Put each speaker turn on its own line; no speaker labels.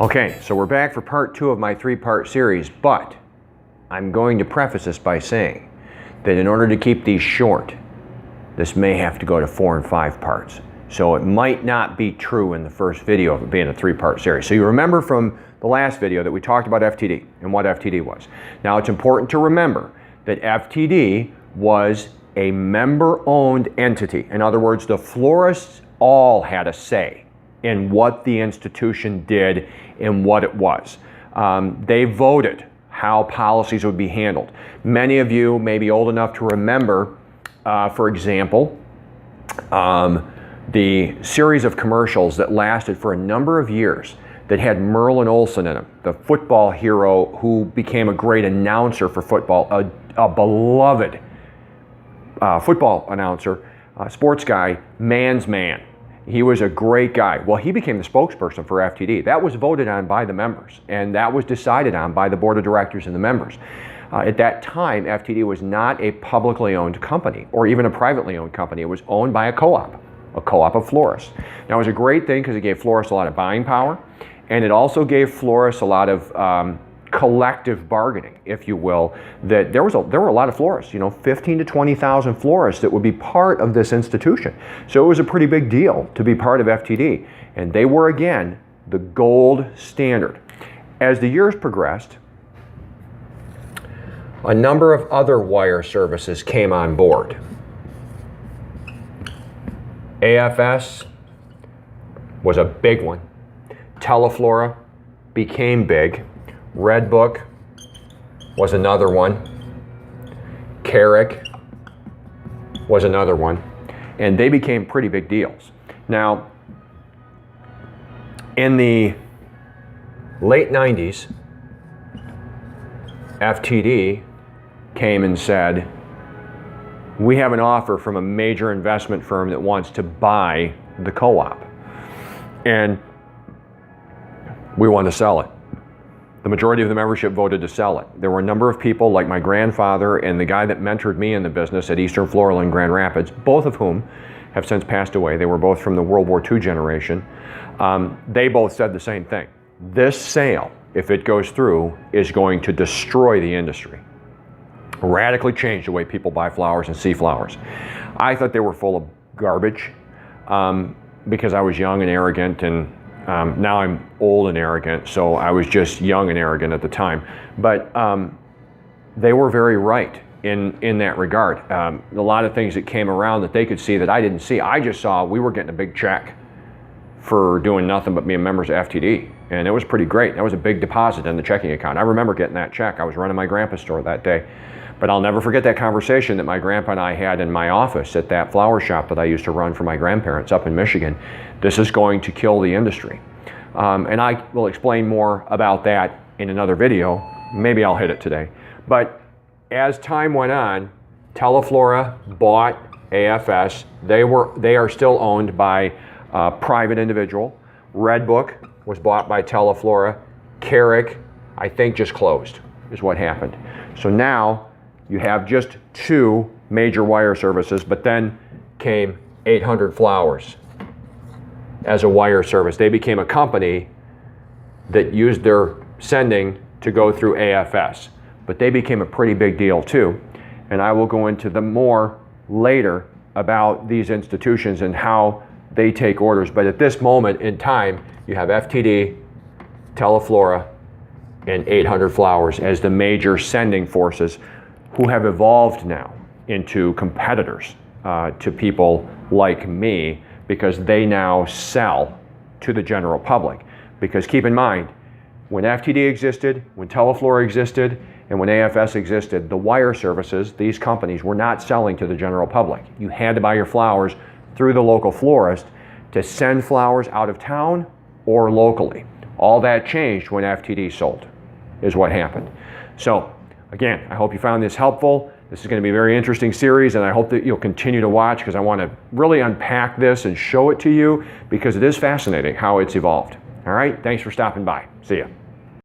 Okay, so we're back for part 2 of my 3-part series, but I'm going to preface this by saying that in order to keep these short, this may have to go to 4 and 5 parts. So it might not be true in the first video of it being a 3-part series. So you remember from the last video that we talked about FTD and what FTD was. Now it's important to remember that FTD was a member-owned entity. In other words, the florists all had a say in what the institution did and what it was. They voted how policies would be handled. Many of you may be old enough to remember, for example, the series of commercials that lasted for a number of years that had Merlin Olsen in them, the football hero who became a great announcer for football, a beloved football announcer, sports guy, man's man. He was a great guy. Well, he became the spokesperson for FTD. That was voted on by the members, and that was decided on by the board of directors and the members. At that time, FTD was not a publicly owned company or even a privately owned company. It was owned by a co-op of florists. Now, it was a great thing because it gave florists a lot of buying power, and it also gave florists a lot of collective bargaining, if you will. That there were a lot of florists, 15 to 20,000 florists that would be part of this institution. So it was a pretty big deal to be part of FTD, and they were again the gold standard. As the years progressed, a number of other wire services came on board. AFS was a big one. Teleflora became big. Redbook was another one. Carrick was another one. And they became pretty big deals. Now, in the late 90s, FTD came and said, we have an offer from a major investment firm that wants to buy the co-op, and we want to sell it. The majority of the membership voted to sell it. There were a number of people like my grandfather and the guy that mentored me in the business at Eastern Floral in Grand Rapids, both of whom have since passed away. They were both from the World War II generation. They both said the same thing. This sale, if it goes through, is going to destroy the industry. Radically change the way people buy flowers and see flowers. I thought they were full of garbage because I was young and arrogant, and now I'm old and arrogant, so I was just young and arrogant at the time. But they were very right in that regard. A lot of things that came around that they could see that I didn't see. I just saw we were getting a big check for doing nothing but being members of FTD. And it was pretty great. That was a big deposit in the checking account. I remember getting that check. I was running my grandpa's store that day. But I'll never forget that conversation that my grandpa and I had in my office at that flower shop that I used to run for my grandparents up in Michigan. This is going to kill the industry. And I will explain more about that in another video. Maybe I'll hit it today. But as time went on, Teleflora bought AFS. They are still owned by a private individual. Redbook was bought by Teleflora. Carrick, I think, just closed, is what happened. So now you have just 2 major wire services, but then came 800 Flowers as a wire service. They became a company that used their sending to go through AFS, but they became a pretty big deal too. And I will go into the more later about these institutions and how they take orders. But at this moment in time, you have FTD, Teleflora, and 800 Flowers as the major sending forces who have evolved now into competitors to people like me, because they now sell to the general public. Because keep in mind, when FTD existed, when Teleflora existed, and when AFS existed, the wire services, these companies, were not selling to the general public. You had to buy your flowers through the local florist to send flowers out of town or locally. All that changed when FTD sold, is what happened. So again, I hope you found this helpful. This is going to be a very interesting series, and I hope that you'll continue to watch, because I want to really unpack this and show it to you, because it is fascinating how it's evolved. All right, thanks for stopping by. See ya.